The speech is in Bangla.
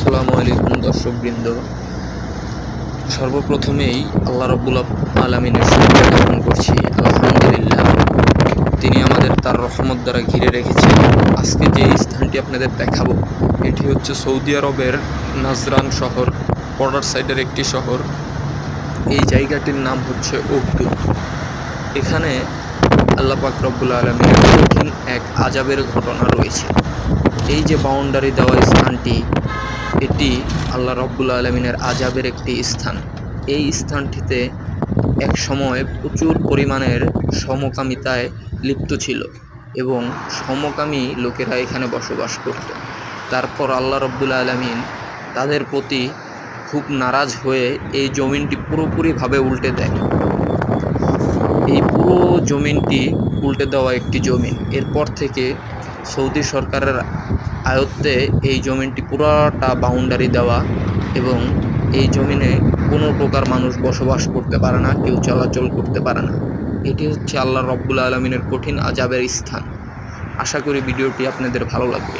আসসালামু আলাইকুম দর্শকবৃন্দ। সর্বপ্রথমেই আল্লাহ রাব্বুল আলামিনের শুকরিয়া জ্ঞাপন করছি। আলহামদুলিল্লাহ, তিনি আমাদের তার রহমত দ্বারা ঘিরে রেখেছেন। আজকে যে স্থানটি আপনাদের দেখাবো, এটি হচ্ছে সৌদি আরবের নাজরান শহর, বর্ডার সাইডের একটি শহর। এই জায়গাটির নাম হচ্ছে উখদুদ। এখানে আল্লাহ পাক রব্বুল আলামিনের কঠিন এক আযাবের ঘটনা রয়েছে। এই যে বাউন্ডারি দেওয়া স্থানটি, এটি আল্লাহ রব্বুল আলামিনের আযাবের একটি স্থান। এই স্থানটিতে এক সময় প্রচুর পরিমাণের সমকামিতায় লিপ্ত ছিল এবং সমকামী লোকেরা এখানে বসবাস করত। তারপর আল্লাহ রব্বুল আলামিন তাদের প্রতি খুব নারাজ হয়ে এই জমিনটি পুরোপুরিভাবে উল্টে দেয়। এই পুরো জমিনটি উল্টে দেওয়া একটি জমিন। এরপর থেকে সৌদি সরকারের আয়ত্তে এই জমিনটি পুরাটা বাউন্ডারি দেওয়া এবং এই জমিনে কোনো প্রকার মানুষ বসবাস করতে পারে না, কেউ চলাচল করতে পারে না। এটি হচ্ছে আল্লাহ রব্বুল আলামিনের কঠিন আযাবের স্থান। আশা করি ভিডিওটি আপনাদের ভালো লাগবে।